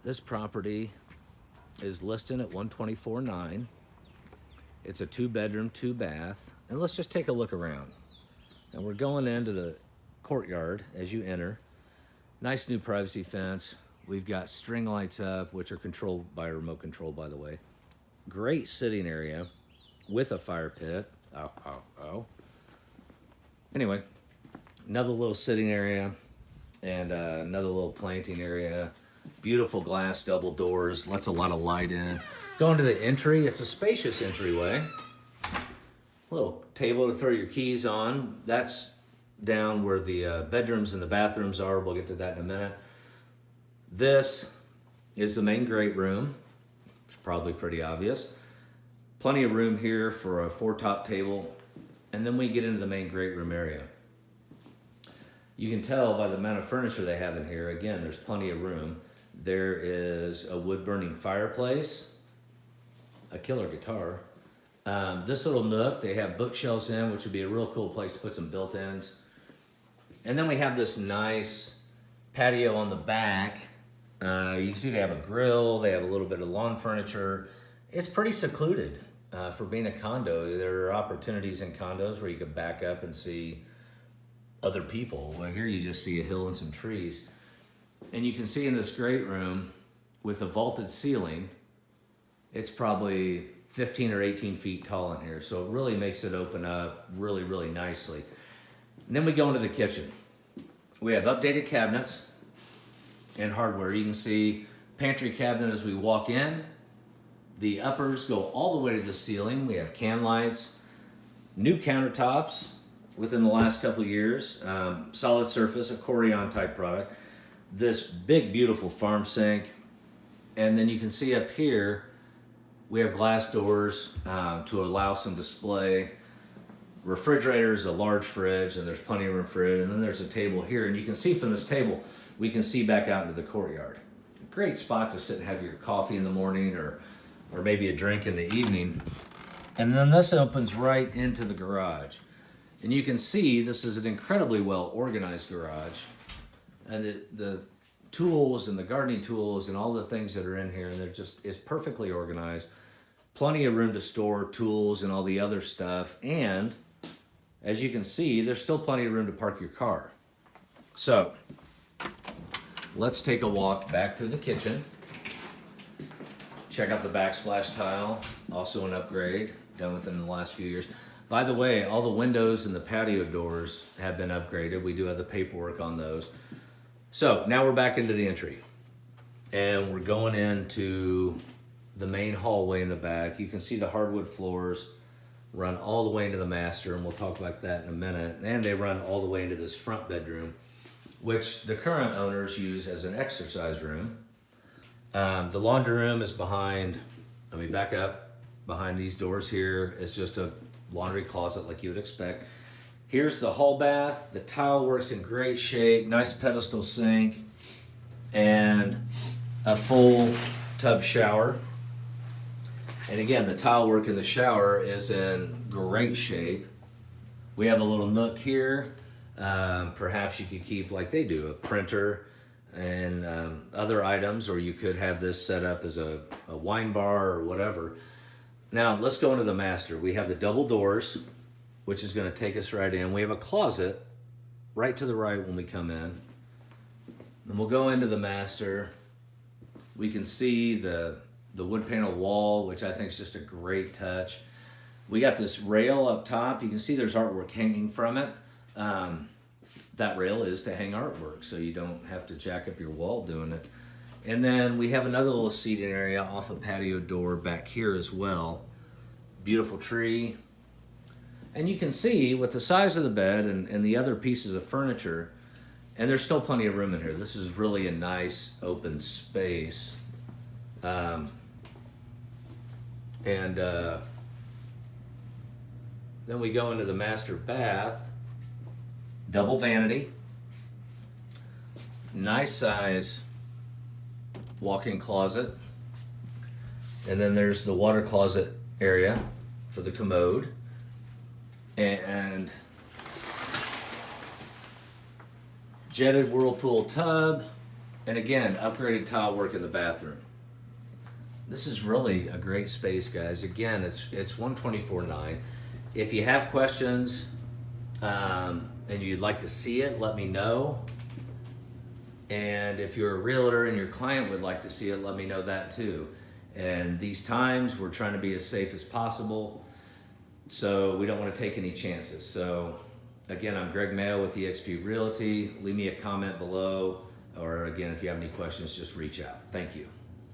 This property is listed at 124.9. It's a 2-bedroom, 2-bath. And let's just take a look around. And we're going into the courtyard as you enter. Nice new privacy fence. We've got string lights up, which are controlled by a remote control, by the way. Great sitting area with a fire pit. Oh. Anyway, another little sitting area and another little planting area. Beautiful glass double doors, lets a lot of light in. Going to the entry, it's a spacious entryway. Little table to throw your keys on. That's down where the bedrooms and the bathrooms are. We'll get to that in a minute. This is the main great room. It's probably pretty obvious. Plenty of room here for a 4-top table. And then we get into the main great room area. You can tell by the amount of furniture they have in here. Again, there's plenty of room. There is a wood-burning fireplace, a killer guitar. This little nook, they have bookshelves in, which would be a real cool place to put some built-ins. And then we have this nice patio on the back. You can see they have a grill, they have a little bit of lawn furniture. It's pretty secluded for being a condo. There are opportunities in condos where you could back up and see other people. Well, here you just see a hill and some trees. And you can see in this great room with a vaulted ceiling, it's probably 15 or 18 feet tall in here. So it really makes it open up really, really nicely. And then we go into the kitchen. We have updated cabinets and hardware. You can see pantry cabinet as we walk in. The uppers go all the way to the ceiling. We have can lights, new countertops within the last couple of years, solid surface, a Corian type product. This big, beautiful farm sink. And then you can see up here, we have glass doors to allow some display. Refrigerators, a large fridge, and there's plenty of room for it. And then there's a table here. And you can see from this table, we can see back out into the courtyard. A great spot to sit and have your coffee in the morning or maybe a drink in the evening. And then this opens right into the garage. And you can see this is an incredibly well organized garage. And the tools and the gardening tools and all the things that are in here, it's perfectly organized. Plenty of room to store tools and all the other stuff. And as you can see, there's still plenty of room to park your car. So let's take a walk back through the kitchen. Check out the backsplash tile, also an upgrade done within the last few years. By the way, all the windows and the patio doors have been upgraded. We do have the paperwork on those. So now we're back into the entry. And we're going into the main hallway in the back. You can see the hardwood floors run all the way into the master, and we'll talk about that in a minute. And they run all the way into this front bedroom, which the current owners use as an exercise room. The laundry room is behind, let me back up, behind these doors here. It's just a laundry closet like you would expect. Here's the hall bath. The tile works in great shape, nice pedestal sink, and a full tub shower. And again, the tile work in the shower is in great shape. We have a little nook here. Perhaps you could keep, like they do, a printer and other items, or you could have this set up as a wine bar or whatever. Now, let's go into the master. We have the double doors, which is going to take us right in. We have a closet right to the right when we come in. And we'll go into the master. We can see the wood panel wall, which I think is just a great touch. We got this rail up top. You can see there's artwork hanging from it. That rail is to hang artwork, so you don't have to jack up your wall doing it. And then we have another little seating area off a patio door back here as well. Beautiful tree. And you can see with the size of the bed and the other pieces of furniture, and there's still plenty of room in here. This is really a nice open space. Then we go into the master bath. Double vanity. Nice size walk-in closet. And then there's the water closet area for the commode. And jetted Whirlpool tub. And again, upgraded tile work in the bathroom. This is really a great space, guys. Again, it's 124.9. If you have questions and you'd like to see it, let me know. And if you're a realtor and your client would like to see it, let me know that too. And these times, we're trying to be as safe as possible, so we don't want to take any chances. So again, I'm Greg Mayo with eXp Realty. Leave me a comment below, or again, if you have any questions, just reach out. Thank you.